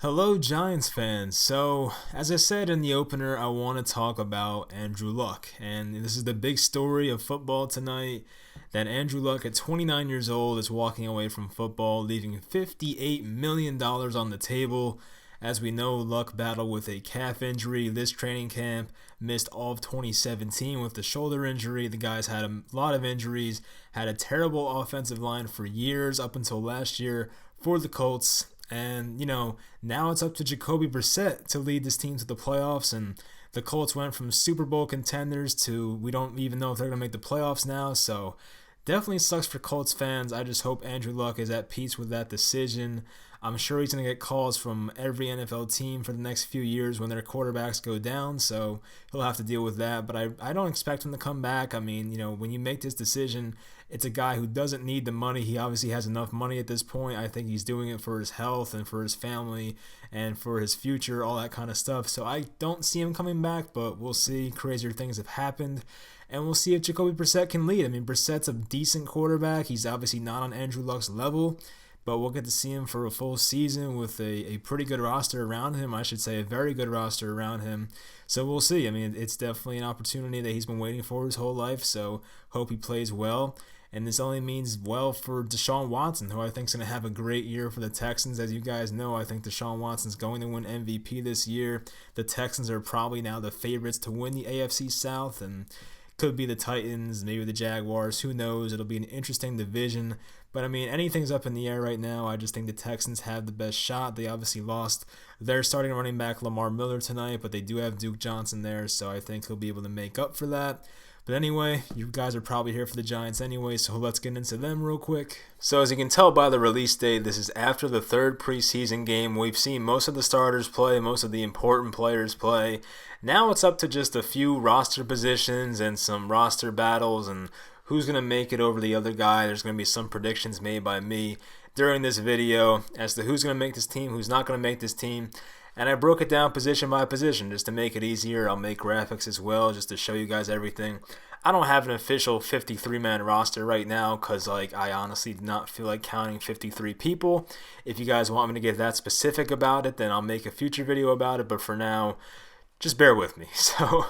Hello, Giants fans. So, as I said in the opener, I want to talk about Andrew Luck. And this is the big story of football tonight that Andrew Luck, at 29 years old, is walking away from football, leaving $58 million on the table. As we know, Luck battled with a calf injury this training camp, missed all of 2017 with the shoulder injury. The guy's had a lot of injuries, had a terrible offensive line for years up until last year for the Colts. And, now it's up to Jacoby Brissett to lead this team to the playoffs. And the Colts went from Super Bowl contenders to we don't even know if they're going to make the playoffs now. So definitely sucks for Colts fans. I just hope Andrew Luck is at peace with that decision. I'm sure he's going to get calls from every NFL team for the next few years when their quarterbacks go down, so he'll have to deal with that. But I don't expect him to come back. I mean, when you make this decision, it's a guy who doesn't need the money. He obviously has enough money at this point. I think he's doing it for his health and for his family and for his future, all that kind of stuff. So I don't see him coming back, but we'll see. Crazier things have happened. And we'll see if Jacoby Brissett can lead. I mean, Brissett's a decent quarterback. He's obviously not on Andrew Luck's level, but we'll get to see him for a full season with a pretty good roster around him. I should say a very good roster around him. So we'll see. I mean, it's definitely an opportunity that he's been waiting for his whole life, so hope he plays well. And this only means well for Deshaun Watson, who I think is going to have a great year for the Texans. As you guys know, I think Deshaun Watson's going to win MVP this year. The Texans are probably now the favorites to win the AFC South, and could be the Titans, maybe the Jaguars. Who knows? It'll be an interesting division. But, I mean, anything's up in the air right now. I just think the Texans have the best shot. They obviously lost their starting running back, Lamar Miller, tonight, but they do have Duke Johnson there, so I think he'll be able to make up for that. But anyway, you guys are probably here for the Giants anyway, so let's get into them real quick. So as you can tell by the release date, this is after the third preseason game. We've seen most of the starters play, most of the important players play. Now it's up to just a few roster positions and some roster battles and who's going to make it over the other guy. There's going to be some predictions made by me during this video as to who's going to make this team, who's not going to make this team. And I broke it down position by position just to make it easier. I'll make graphics as well just to show you guys everything. I don't have an official 53-man roster right now because I honestly do not feel like counting 53 people. If you guys want me to get that specific about it, then I'll make a future video about it. But for now, just bear with me. So,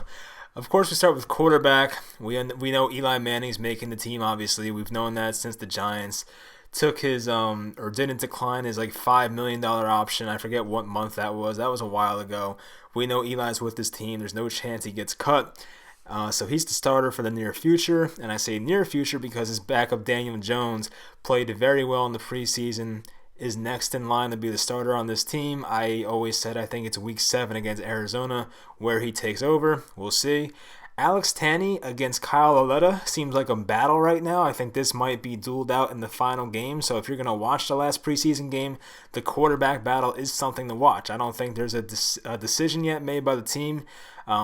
of course, we start with quarterback. We know Eli Manning's making the team, obviously. We've known that since the Giants took his or didn't decline his $5 million option. I forget what month that was. That was a while ago. We know Eli's with this team. There's no chance he gets cut. So he's the starter for the near future. And I say near future because his backup Daniel Jones played very well in the preseason, is next in line to be the starter on this team. I always said I think it's week 7 against Arizona where he takes over. We'll see. Alex Tanney against Kyle Lauletta seems like a battle right now. I think this might be dueled out in the final game. So if you're going to watch the last preseason game, the quarterback battle is something to watch. I don't think there's a decision yet made by the team.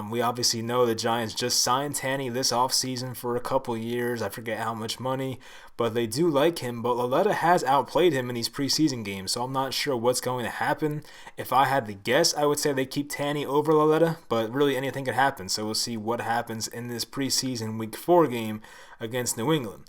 We obviously know the Giants just signed Tanney this offseason for a couple years. I forget how much money, but they do like him. But Lauletta has outplayed him in these preseason games, so I'm not sure what's going to happen. If I had to guess, I would say they keep Tanney over Lauletta, but really anything could happen. So we'll see what happens in this preseason Week 4 game against New England.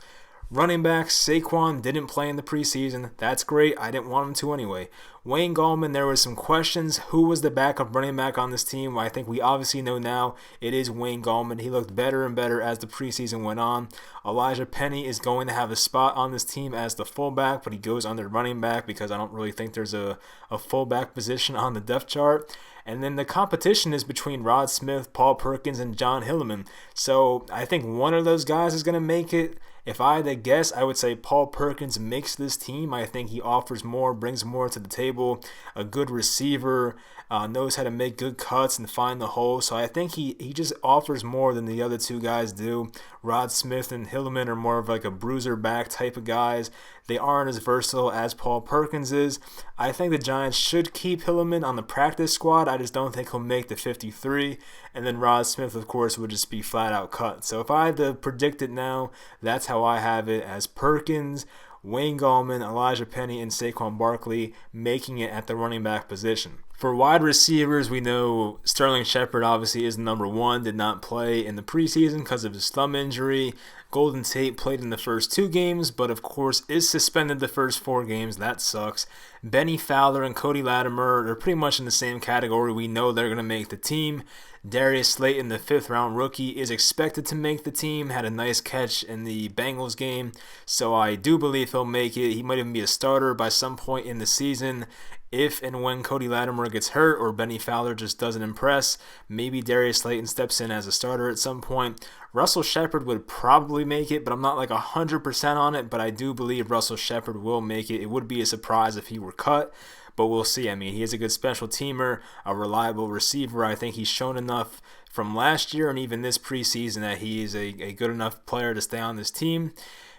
Running backs, Saquon didn't play in the preseason. That's great. I didn't want him to anyway. Wayne Gallman, there were some questions. Who was the backup running back on this team? Well, I think we obviously know now it is Wayne Gallman. He looked better and better as the preseason went on. Elijah Penny is going to have a spot on this team as the fullback, but he goes under running back because I don't really think there's a fullback position on the depth chart. And then the competition is between Rod Smith, Paul Perkins, and John Hilliman. So I think one of those guys is going to make it. If I had to guess, I would say Paul Perkins makes this team. I think he offers more, brings more to the table, a good receiver, knows how to make good cuts and find the hole. So I think he just offers more than the other two guys do. Rod Smith and Hilliman are more of a bruiser back type of guys. They aren't as versatile as Paul Perkins is. I think the Giants should keep Hilliman on the practice squad. I just don't think he'll make the 53. And then Rod Smith, of course, would just be flat out cut. So if I had to predict it now, that's how I have it, as Perkins, Wayne Gallman, Elijah Penny, and Saquon Barkley making it at the running back position. For wide receivers, we know Sterling Shepard obviously is number one, did not play in the preseason because of his thumb injury. Golden Tate played in the first 2 games, but of course is suspended the first 4 games. That sucks. Benny Fowler and Cody Latimer are pretty much in the same category. We know they're going to make the team. Darius Slayton, the 5th-round rookie, is expected to make the team. Had a nice catch in the Bengals game, so I do believe he'll make it. He might even be a starter by some point in the season. If and when Cody Latimer gets hurt or Benny Fowler just doesn't impress, maybe Darius Slayton steps in as a starter at some point. Russell Shepard would probably make it, but I'm not like 100% on it, but I do believe Russell Shepard will make it. It would be a surprise if he were cut, but we'll see. I mean, he is a good special teamer, a reliable receiver. I think he's shown enough from last year and even this preseason that he is a good enough player to stay on this team.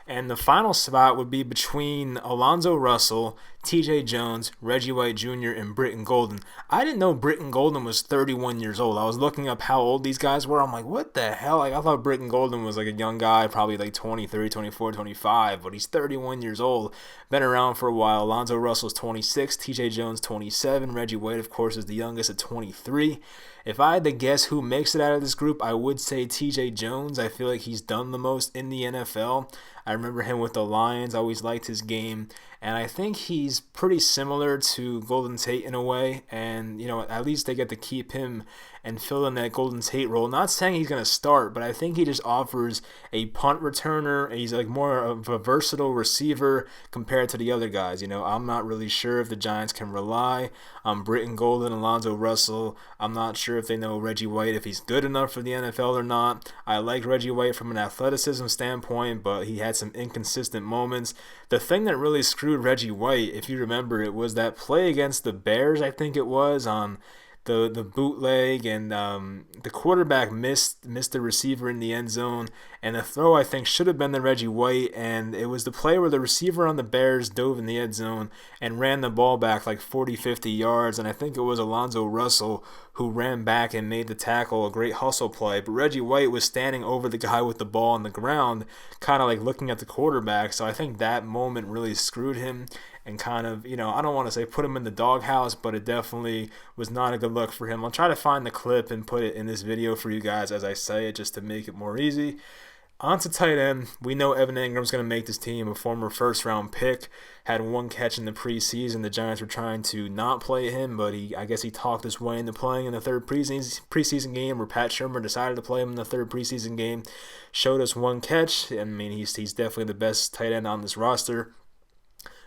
And the final spot would be between Alonzo Russell, TJ Jones, Reggie White Jr., and Britton Golden. I didn't know Britton Golden was 31 years old. I was looking up how old these guys were. I'm like, what the hell? Like, I thought Britton Golden was like a young guy, probably like 23, 24, 25, but he's 31 years old. Been around for a while. Alonzo Russell's 26, TJ Jones 27, Reggie White, of course, is the youngest at 23. If I had to guess who makes it out of this group, I would say TJ Jones. I feel like he's done the most in the NFL. I remember him with the Lions. I always liked his game. And I think he's pretty similar to Golden Tate in a way. And, you know, at least they get to keep him and fill in that Golden Tate role. Not saying he's going to start, but I think he just offers a punt returner. He's like more of a versatile receiver compared to the other guys. You know, I'm not really sure if the Giants can rely on Britton Golden, Alonzo Russell. I'm not sure if they know Reggie White, if he's good enough for the NFL or not. I like Reggie White from an athleticism standpoint, but he had some inconsistent moments. The thing that really screwed Reggie White, if you remember, it was that play against the Bears, I think it was, on the bootleg, and the quarterback missed the receiver in the end zone, and the throw I think should have been to Reggie White, and it was the play where the receiver on the Bears dove in the end zone and ran the ball back like 40, 50 yards, and I think it was Alonzo Russell who ran back and made the tackle, a great hustle play, but Reggie White was standing over the guy with the ball on the ground, kind of like looking at the quarterback, so I think that moment really screwed him and kind of, you know, I don't want to say put him in the doghouse, but it definitely was not a good look for him. I'll try to find the clip and put it in this video for you guys as I say it, just to make it more easy. On to tight end, we know Evan Ingram's going to make this team, a former first-round pick, had 1 catch in the preseason. The Giants were trying to not play him, but I guess he talked his way into playing in the 3rd preseason game, where Pat Shurmur decided to play him in the 3rd preseason game. Showed us 1 catch. I mean, he's definitely the best tight end on this roster.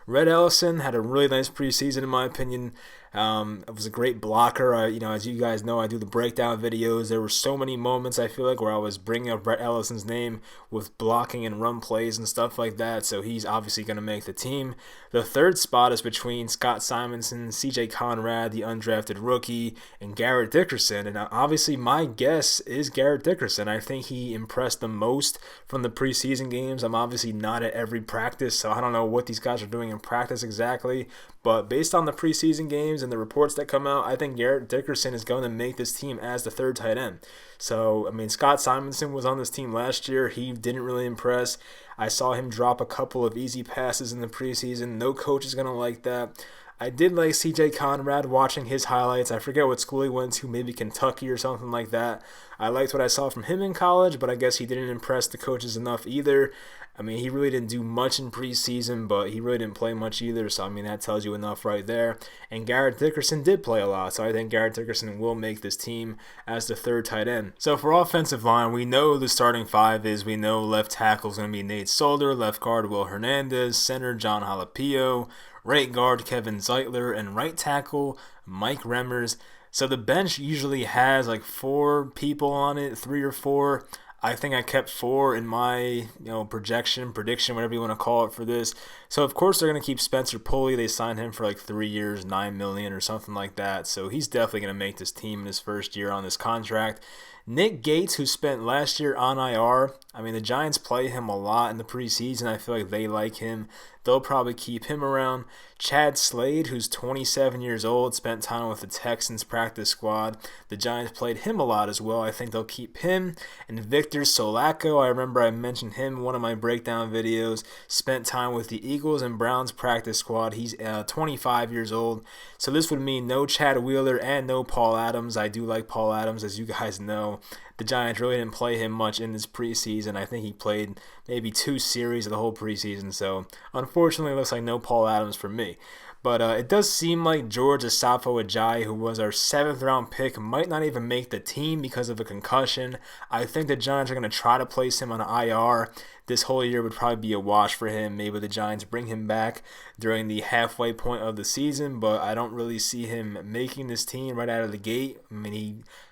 Red Ellison had a really nice preseason, in my opinion. It was a great blocker. As you guys know, I do the breakdown videos. There were so many moments, I feel like, where I was bringing up Brett Ellison's name with blocking and run plays and stuff like that, so he's obviously going to make the team. The 3rd spot is between Scott Simonson, C.J. Conrad, the undrafted rookie, and Garrett Dickerson, and obviously my guess is Garrett Dickerson. I think he impressed the most from the preseason games. I'm obviously not at every practice, so I don't know what these guys are doing in practice exactly, but based on the preseason games and the reports that come out, I think Garrett Dickerson is going to make this team as the 3rd tight end. So, I mean, Scott Simonson was on this team last year. He didn't really impress. I saw him drop a couple of easy passes in the preseason. No coach is going to like that. I did like C.J. Conrad watching his highlights. I forget what school he went to, maybe Kentucky or something like that. I liked what I saw from him in college, but I guess he didn't impress the coaches enough either. I mean, he really didn't do much in preseason, but he really didn't play much either, so I mean, that tells you enough right there. And Garrett Dickerson did play a lot, so I think Garrett Dickerson will make this team as the 3rd tight end. So for offensive line, we know the starting 5 is, we know left tackle is going to be Nate Solder, left guard Will Hernandez, center John Jalapeno, right guard Kevin Zeitler, and right tackle Mike Remmers. So the bench usually has like 4 people on it, 3 or 4. I think I kept 4 in my prediction, whatever you want to call it for this. So, of course, they're going to keep Spencer Pulley. They signed him for like 3 years, $9 million or something like that. So he's definitely going to make this team in his first year on this contract. Nick Gates, who spent last year on IR, I mean, the Giants play him a lot in the preseason. I feel like they like him. They'll probably keep him around. Chad Slade, who's 27 years old, spent time with the Texans practice squad. The Giants played him a lot as well. I think they'll keep him. And Victor Solacco, I remember I mentioned him in one of my breakdown videos, spent time with the Eagles and Browns practice squad. He's 25 years old. So this would mean no Chad Wheeler and no Paul Adams. I do like Paul Adams, as you guys know. The Giants really didn't play him much in this preseason. I think he played maybe 2 series of the whole preseason. So unfortunately, it looks like no Paul Adams for me. But it does seem like George Asafo-Ajayi, who was our 7th round pick, might not even make the team because of a concussion. I think the Giants are going to try to place him on IR. This whole year would probably be a wash for him. Maybe the Giants bring him back during the halfway point of the season, but I don't really see him making this team right out of the gate.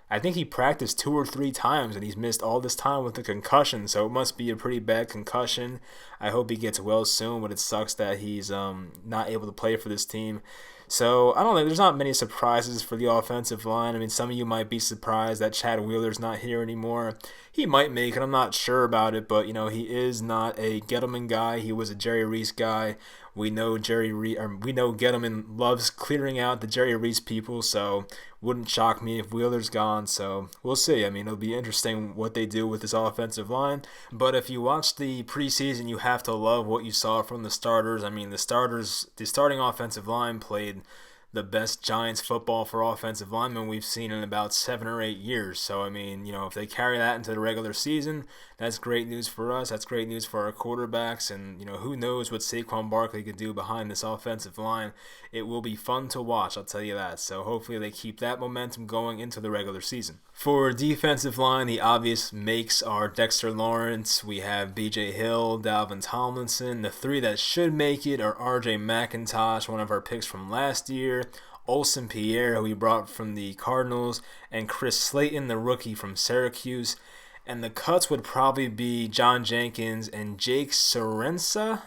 I think he practiced 2 or 3 times, and he's missed all this time with the concussion, so it must be a pretty bad concussion. I hope he gets well soon, but it sucks that he's not able to play for this team. So, I don't know, there's not many surprises for the offensive line. I mean, some of you might be surprised that Chad Wheeler's not here anymore. He might make it, I'm not sure about it, but, he is not a Gettleman guy. He was a Jerry Reese guy. We know Gettleman loves clearing out the Jerry Reese people, so wouldn't shock me if Wheeler's gone. So we'll see. I mean, it'll be interesting what they do with this offensive line. But if you watch the preseason, you have to love what you saw from the starters. I mean, the starting offensive line played the best Giants football for offensive linemen we've seen in about 7 or 8 years. So, I mean, if they carry that into the regular season, that's great news for us. That's great news for our quarterbacks. And, who knows what Saquon Barkley could do behind this offensive line. It will be fun to watch, I'll tell you that. So, hopefully they keep that momentum going into the regular season. For defensive line, the obvious makes are Dexter Lawrence. We have B.J. Hill, Dalvin Tomlinson. The 3 that should make it are R.J. McIntosh, one of our picks from last year, Olsen Pierre, who we brought from the Cardinals, and Chris Slayton, the rookie from Syracuse. And the cuts would probably be John Jenkins and Jake Ceresna,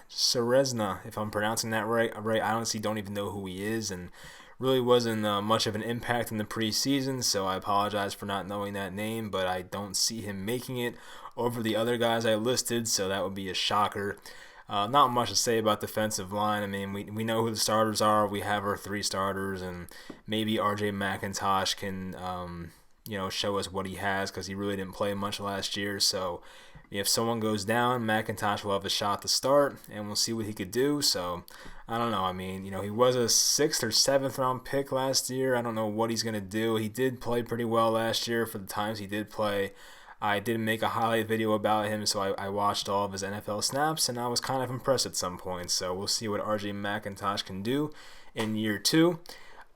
if I'm pronouncing that right. I honestly don't even know who he is, and really wasn't much of an impact in the preseason, so I apologize for not knowing that name, but I don't see him making it over the other guys I listed, so that would be a shocker. Not much to say about defensive line. I mean, we know who the starters are. We have our 3 starters, and maybe R.J. McIntosh can show us what he has, because he really didn't play much last year. So if someone goes down, McIntosh will have a shot to start, and we'll see what he could do. So I don't know. I mean, he was a 6th or 7th round pick last year. I don't know what he's going to do. He did play pretty well last year for the times he did play. I did make a highlight video about him, so I watched all of his NFL snaps, and I was kind of impressed at some points. So we'll see what R.J. McIntosh can do in year 2.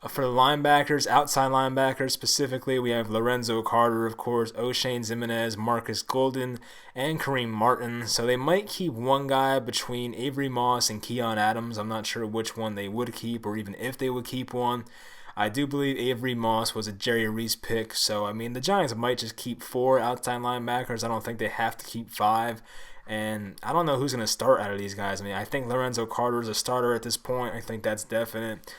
For the linebackers, outside linebackers specifically, we have Lorenzo Carter, of course, O'Shane Ximines, Marcus Golden, and Kareem Martin. So they might keep one guy between Avery Moss and Keon Adams. I'm not sure which one they would keep, or even if they would keep one. I do believe Avery Moss was a Jerry Reese pick, so I mean the Giants might just keep 4 outside linebackers. I don't think they have to keep 5, and I don't know who's going to start out of these guys. I mean, I think Lorenzo Carter is a starter at this point. I think that's definite.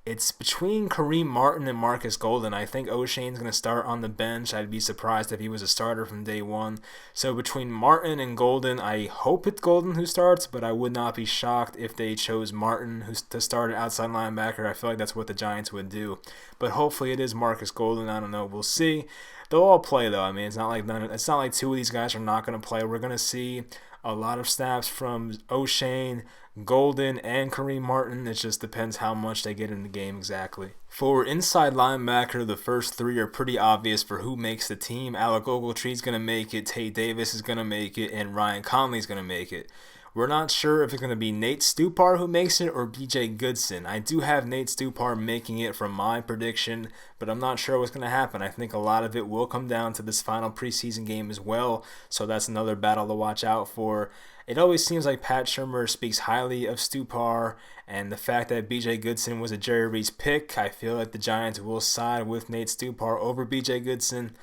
It's between Kareem Martin and Marcus Golden. I think O'Shane's going to start on the bench. I'd be surprised if he was a starter from day one. So between Martin and Golden, I hope it's Golden who starts, but I would not be shocked if they chose Martin to start at outside linebacker. I feel like that's what the Giants would do. But hopefully it is Marcus Golden. I don't know. We'll see. They'll all play, though. I mean, it's not like 2 of these guys are not going to play. We're going to see a lot of snaps from O'Shane, Golden, and Kareem Martin. It just depends how much they get in the game exactly. For inside linebacker, the first 3 are pretty obvious for who makes the team. Alec Ogletree's going to make it, Tate Davis is going to make it, and Ryan Conley's going to make it. We're not sure if it's going to be Nate Stupar who makes it or BJ Goodson. I do have Nate Stupar making it from my prediction, but I'm not sure what's going to happen. I think a lot of it will come down to this final preseason game as well, so that's another battle to watch out for. It always seems like Pat Shurmur speaks highly of Stupar, and the fact that BJ Goodson was a Jerry Reese pick, I feel like the Giants will side with Nate Stupar over BJ Goodson.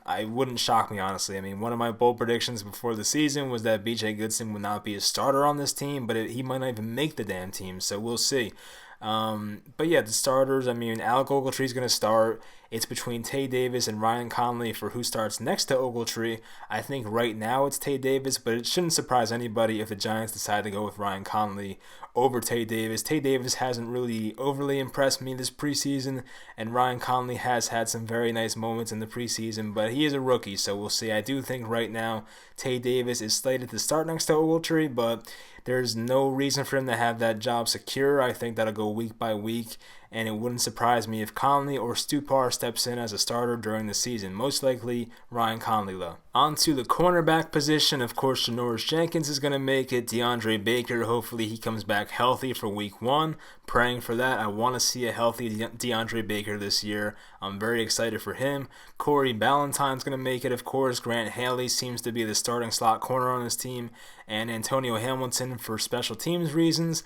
I wouldn't shock me, honestly. I mean, one of my bold predictions before the season was that B.J. Goodson would not be a starter on this team, but he might not even make the damn team, so we'll see. But yeah, the starters, I mean, Alec Ogletree's going to start. it's between Tay Davis and Ryan Conley for who starts next to Ogletree. I think right now it's Tay Davis, but it shouldn't surprise anybody if the Giants decide to go with Ryan Conley over Tay Davis. Tay Davis hasn't really overly impressed me this preseason, and Ryan Conley has had some very nice moments in the preseason, but he is a rookie, so we'll see. I do think right now Tay Davis is slated to start next to Ogletree, but there's no reason for him to have that job secure. I think that'll go week by week, and it wouldn't surprise me if Conley or Stupar steps in as a starter during the season. Most likely Ryan Conley, though. On to the cornerback position. Of course, Janoris Jenkins is going to make it. DeAndre Baker, hopefully he comes back healthy for week 1. Praying for that. I want to see a healthy DeAndre Baker this year. I'm very excited for him. Corey Ballantyne's going to make it, of course. Grant Haley seems to be the starting slot corner on his team, and Antonio Hamilton for special teams reasons.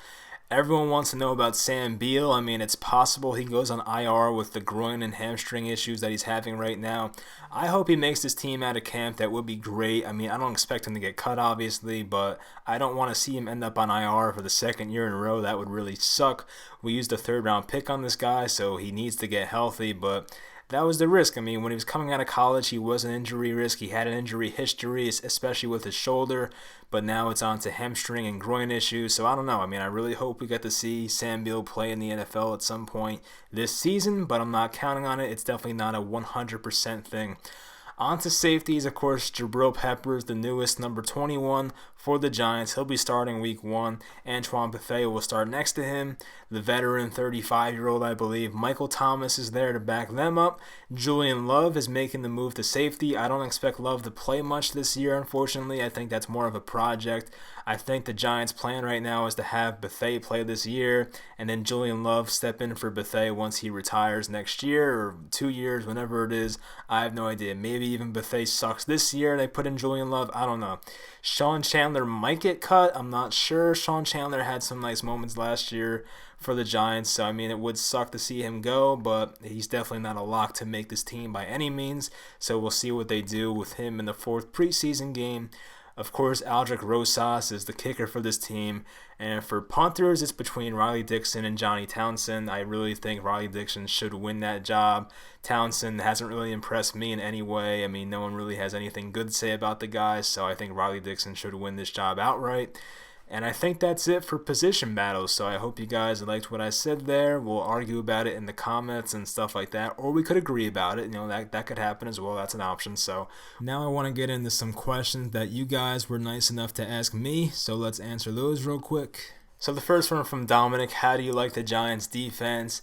Everyone wants to know about Sam Beal. I mean, it's possible he goes on IR with the groin and hamstring issues that he's having right now. I hope he makes this team out of camp. That would be great. I mean, I don't expect him to get cut, obviously, but I don't want to see him end up on IR for the second year in a row. That would really suck. We used a third-round pick on this guy, so he needs to get healthy, but that was the risk. I mean, when he was coming out of college, he was an injury risk. He had an injury history, especially with his shoulder, but now it's on to hamstring and groin issues. So I don't know. I mean, I really hope we get to see Sam Beal play in the NFL at some point this season, but I'm not counting on it. It's definitely not a 100% thing. On to safeties, of course, Jabril Peppers, the newest number 21 for the Giants. He'll be starting week 1. Antoine Bethea will start next to him. The veteran 35-year-old, I believe. Michael Thomas is there to back them up. Julian Love is making the move to safety. I don't expect Love to play much this year, unfortunately. I think that's more of a project. I think the Giants' plan right now is to have Bethea play this year, and then Julian Love step in for Bethea once he retires next year or 2 years, whenever it is. I have no idea. Maybe even Bethea sucks this year and they put in Julian Love. I don't know. Sean Chandler might get cut. I'm not sure. Sean Chandler had some nice moments last year for the Giants, so I mean, it would suck to see him go, but he's definitely not a lock to make this team by any means, so we'll see what they do with him in the 4th preseason game. Of course, Aldrick Rosas is the kicker for this team. And for punters, it's between Riley Dixon and Johnny Townsend. I really think Riley Dixon should win that job. Townsend hasn't really impressed me in any way. I mean, no one really has anything good to say about the guy, so I think Riley Dixon should win this job outright. And I think that's it for position battles, so I hope you guys liked what I said there. We'll argue about it in the comments and stuff like that, or we could agree about it. You know, that could happen as well. That's an option. So now I want to get into some questions that you guys were nice enough to ask me, so let's answer those real quick. So the first one from Dominic: how do you like the Giants' defense?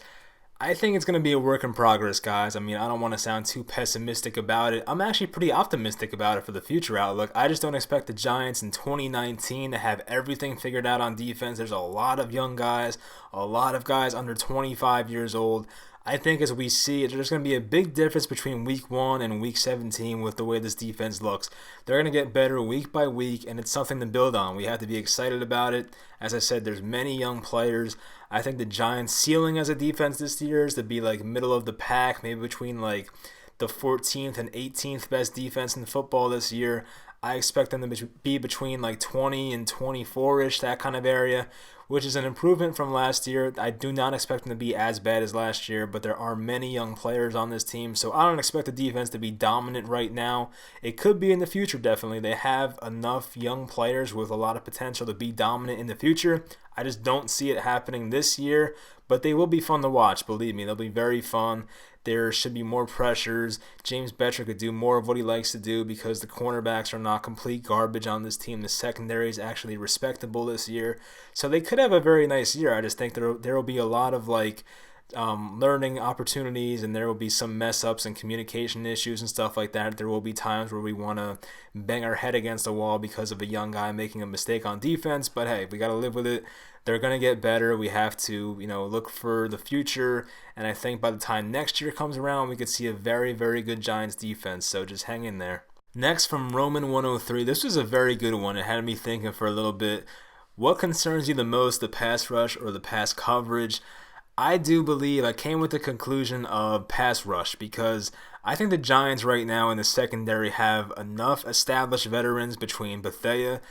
I think it's going to be a work in progress, guys. I mean, I don't want to sound too pessimistic about it. I'm actually pretty optimistic about it for the future outlook. I just don't expect the Giants in 2019 to have everything figured out on defense. There's a lot of young guys, a lot of guys under 25 years old. I think as we see, there's going to be a big difference between week 1 and week 17 with the way this defense looks. They're going to get better week by week, and it's something to build on. We have to be excited about it. As I said, there's many young players. I think the Giants' ceiling as a defense this year is to be like middle of the pack, maybe between like the 14th and 18th best defense in football this year. I expect them to be between like 20 and 24-ish, that kind of area, which is an improvement from last year. I do not expect them to be as bad as last year, but there are many young players on this team, so I don't expect the defense to be dominant right now. It could be in the future, definitely. They have enough young players with a lot of potential to be dominant in the future. I just don't see it happening this year, but they will be fun to watch, believe me. They'll be very fun. There should be more pressures. James Betcher could do more of what he likes to do because the cornerbacks are not complete garbage on this team. The secondary is actually respectable this year. So they could have a very nice year. I just think there will be a lot of learning opportunities, and there will be some mess ups and communication issues and stuff like that. There will be times where we want to bang our head against a wall because of a young guy making a mistake on defense, but hey, we got to live with it. They're going to get better. We have to, look for the future, and I think by the time next year comes around, we could see a very, very good Giants defense, so just hang in there. Next, from Roman103, this was a very good one. It had me thinking for a little bit. What concerns you the most, the pass rush or the pass coverage? I do believe I came with the conclusion of pass rush because I think the Giants right now in the secondary have enough established veterans between Bethea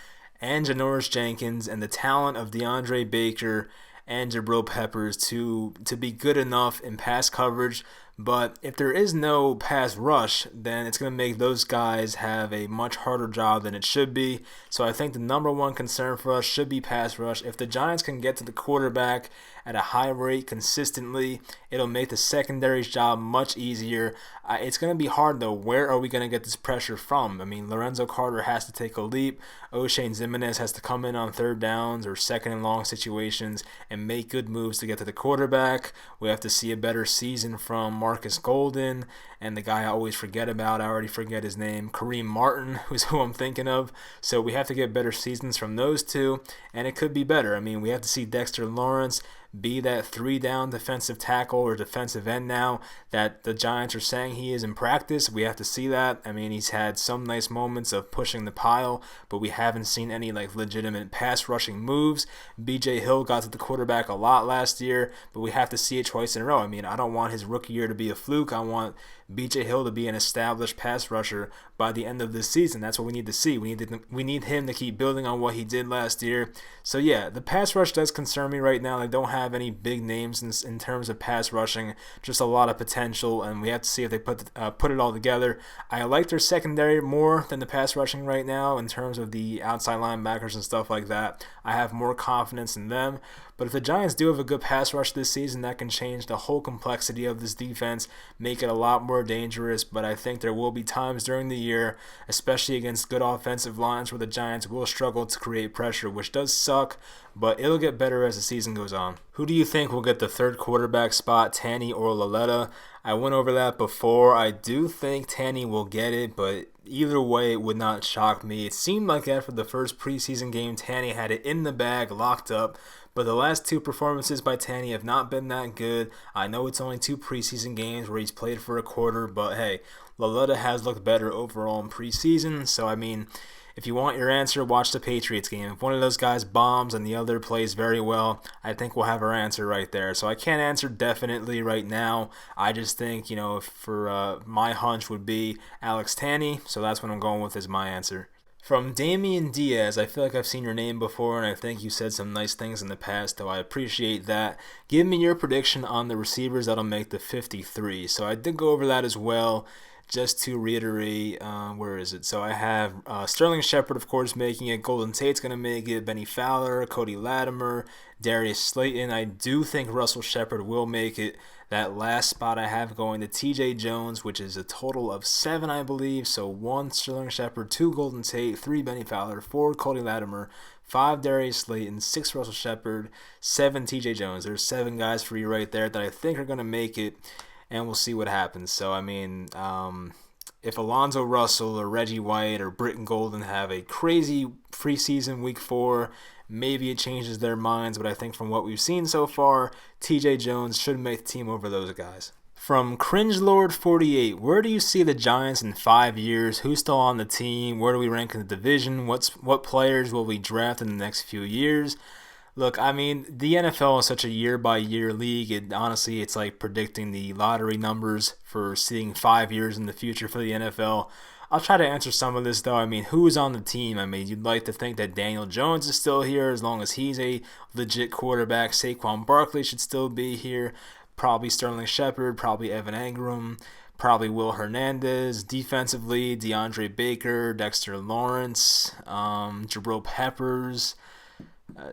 and Janoris Jenkins and the talent of DeAndre Baker and Jabril Peppers to be good enough in pass coverage. But if there is no pass rush, then it's going to make those guys have a much harder job than it should be. So I think the number one concern for us should be pass rush. If the Giants can get to the quarterback at a high rate consistently, it'll make the secondary's job much easier. It's going to be hard, though. Where are we going to get this pressure from? I mean, Lorenzo Carter has to take a leap. O'Shane Ximines has to come in on third downs or second and long situations and make good moves to get to the quarterback. We have to see a better season from Marcus Golden and the guy I always forget about. I already forget his name. Kareem Martin, who's who I'm thinking of. So we have to get better seasons from those two, and it could be better. I mean, we have to see Dexter Lawrence be that 3-down defensive tackle or defensive end now that the Giants are saying he is in practice. We have to see that. I mean, he's had some nice moments of pushing the pile, but we haven't seen any legitimate pass rushing moves. BJ Hill got to the quarterback a lot last year, but we have to see it twice in a row. I mean, I don't want his rookie year to be a fluke. I want BJ Hill to be an established pass rusher by the end of this season. That's what we need to see. We need him to keep building on what he did last year. So yeah, the pass rush does concern me right now. I don't have any big names in terms of pass rushing, just a lot of potential, and we have to see if they put it all together. I like their secondary more than the pass rushing right now in terms of the outside linebackers and stuff like that. I have more confidence in them. But if the Giants do have a good pass rush this season, that can change the whole complexity of this defense, make it a lot more dangerous. But I think there will be times during the year, especially against good offensive lines, where the Giants will struggle to create pressure, which does suck, but it'll get better as the season goes on. Who do you think will get the third quarterback spot, Tanny or Lauletta? I went over that before. I do think Tanny will get it, but either way, it would not shock me. It seemed like after the first preseason game, Tanny had it in the bag, locked up. But the last two performances by Tanny have not been that good. I know it's only 2 preseason games where he's played for a quarter, but hey, Lauletta has looked better overall in preseason. So, I mean, if you want your answer, watch the Patriots game. If one of those guys bombs and the other plays very well, I think we'll have our answer right there. So I can't answer definitely right now. I just think, for my hunch would be Alex Tanny. So that's what I'm going with as my answer. From Damian Diaz, I feel like I've seen your name before, and I think you said some nice things in the past, so I appreciate that. Give me your prediction on the receivers that'll make the 53. So I did go over that as well, just to reiterate, where is it? So I have Sterling Shepard, of course, making it. Golden Tate's going to make it. Benny Fowler, Cody Latimer, Darius Slayton. I do think Russell Shepard will make it. That last spot I have going to TJ Jones, which is a total of 7, I believe. So 1 Sterling Shepard, 2 Golden Tate, 3 Benny Fowler, 4 Cody Latimer, 5 Darius Slayton, 6 Russell Shepard, 7 TJ Jones. There's 7 guys for you right there that I think are going to make it, and we'll see what happens. So, I mean, if Alonzo Russell or Reggie White or Britton Golden have a crazy preseason week 4, maybe it changes their minds, but I think from what we've seen so far, TJ Jones should make the team over those guys. From CringeLord48, where do you see the Giants in 5 years? Who's still on the team? Where do we rank in the division? What players will we draft in the next few years? Look, I mean, the NFL is such a year-by-year league. Honestly, it's like predicting the lottery numbers for seeing 5 years in the future for the NFL. I'll try to answer some of this, though. I mean, who is on the team? I mean, you'd like to think that Daniel Jones is still here as long as he's a legit quarterback. Saquon Barkley should still be here. Probably Sterling Shepard, probably Evan Engram, probably Will Hernandez. Defensively, DeAndre Baker, Dexter Lawrence, Jabril Peppers,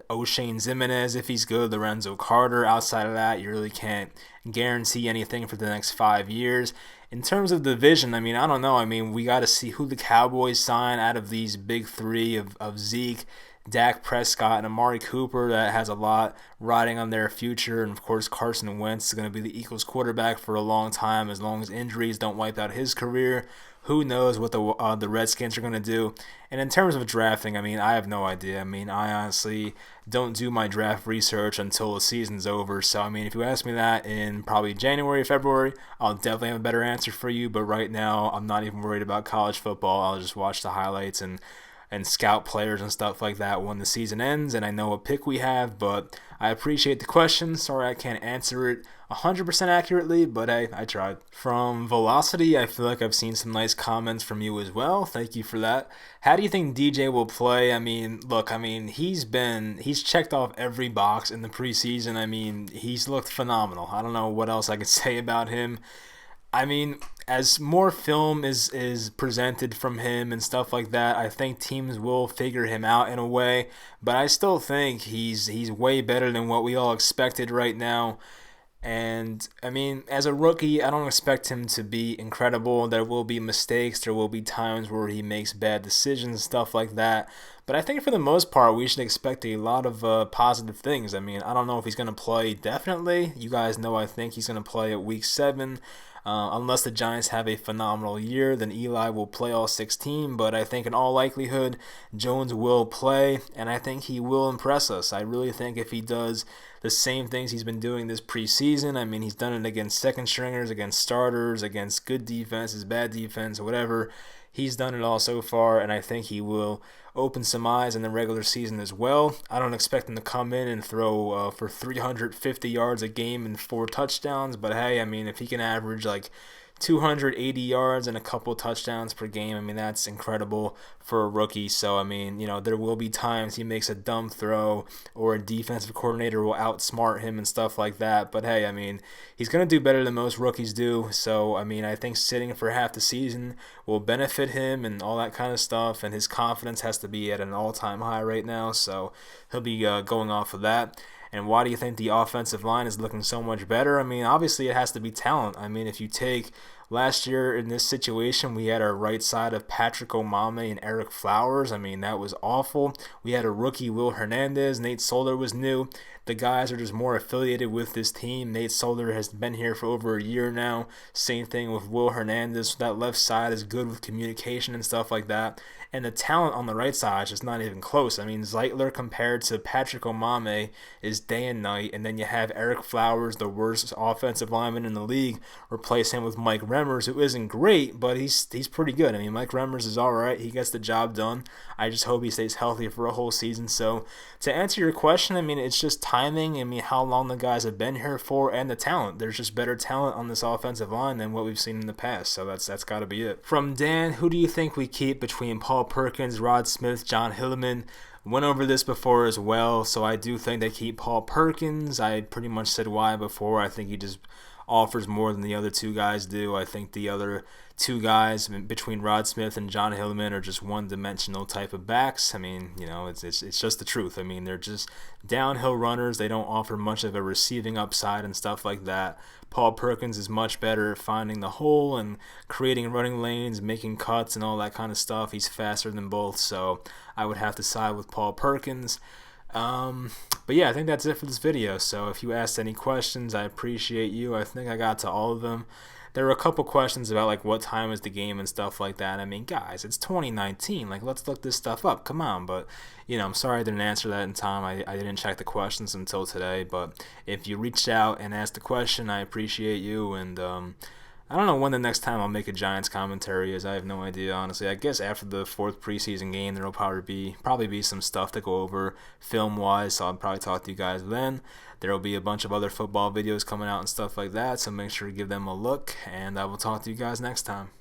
O'Shane Ximines if he's good, Lorenzo Carter. Outside of that, you really can't guarantee anything for the next 5 years. In terms of division, I mean, I don't know. I mean, we got to see who the Cowboys sign out of these big 3 of Zeke, Dak Prescott, and Amari Cooper. That has a lot riding on their future. And, of course, Carson Wentz is going to be the Eagles quarterback for a long time as long as injuries don't wipe out his career. Who knows what the Redskins are going to do. And in terms of drafting, I mean, I have no idea. I mean, I honestly don't do my draft research until the season's over. So, I mean, if you ask me that in probably January, February, I'll definitely have a better answer for you. But right now, I'm not even worried about college football. I'll just watch the highlights and and scout players and stuff like that when the season ends, and I know what pick we have, but I appreciate the question. Sorry I can't answer it 100% accurately, but I tried. From Velocity, I feel like I've seen some nice comments from you as well. Thank you for that. How do you think DJ will play? I mean, look, I mean, he's checked off every box in the preseason. I mean, he's looked phenomenal. I don't know what else I could say about him. I mean, as more film is presented from him and stuff like that, I think teams will figure him out in a way. But I still think he's way better than what we all expected right now. And I mean, as a rookie, I don't expect him to be incredible. There will be mistakes. There will be times where he makes bad decisions, stuff like that. But I think for the most part, we should expect a lot of positive things. I mean, I don't know if he's going to play definitely. You guys know I think he's going to play at week 7. Unless the Giants have a phenomenal year, then Eli will play all 16. But I think in all likelihood, Jones will play, and I think he will impress us. I really think if he does the same things he's been doing this preseason, I mean, he's done it against second stringers, against starters, against good defenses, bad defense, whatever. He's done it all so far, and I think he will open some eyes in the regular season as well. I don't expect him to come in and throw for 350 yards a game and 4 touchdowns, but hey, I mean, if he can average like 280 yards and a couple touchdowns per game, I mean, that's incredible for a rookie. So, I mean, there will be times he makes a dumb throw or a defensive coordinator will outsmart him and stuff like that. But hey, I mean, he's going to do better than most rookies do. So, I mean, I think sitting for half the season will benefit him and all that kind of stuff. And his confidence has to be at an all-time high right now. So he'll be going off of that. And why do you think the offensive line is looking so much better? I mean, obviously it has to be talent. I mean, if you take last year in this situation, we had our right side of Patrick Omame and Eric Flowers. I mean, that was awful. We had a rookie, Will Hernandez. Nate Solder was new. The guys are just more affiliated with this team. Nate Solder has been here for over a year now. Same thing with Will Hernandez. That left side is good with communication and stuff like that. And the talent on the right side is just not even close. I mean, Zeitler compared to Patrick Omame is day and night. And then you have Eric Flowers, the worst offensive lineman in the league, replace him with Mike Remmers, who isn't great, but he's pretty good. I mean, Mike Remmers is all right. He gets the job done. I just hope he stays healthy for a whole season. So to answer your question, I mean, it's just timing. I mean, how long the guys have been here for and the talent. There's just better talent on this offensive line than what we've seen in the past. So that's got to be it. From Dan, who do you think we keep between Paul Perkins, Rod Smith, John Hilliman? Went over this before as well, so I do think they keep Paul Perkins. I pretty much said why before. I think he just offers more than the other two guys do. I think the other two guys between Rod Smith and John Hilliman are just one-dimensional type of backs. I mean, it's just the truth. I mean, they're just downhill runners. They don't offer much of a receiving upside and stuff like that. Paul Perkins is much better at finding the hole and creating running lanes, making cuts, and all that kind of stuff. He's faster than both, so I would have to side with Paul Perkins. But yeah, I think that's it for this video. So if you asked any questions, I appreciate you. I think I got to all of them. There were a couple questions about like what time is the game and stuff like that. I mean, guys, it's 2019. Like, let's look this stuff up. Come on. But I'm sorry I didn't answer that in time. I didn't check the questions until today. But if you reached out and asked a question, I appreciate you. And I don't know when the next time I'll make a Giants commentary is. I have no idea, honestly. I guess after the 4th preseason game, there will probably be some stuff to go over film-wise, so I'll probably talk to you guys then. There will be a bunch of other football videos coming out and stuff like that, so make sure to give them a look, and I will talk to you guys next time.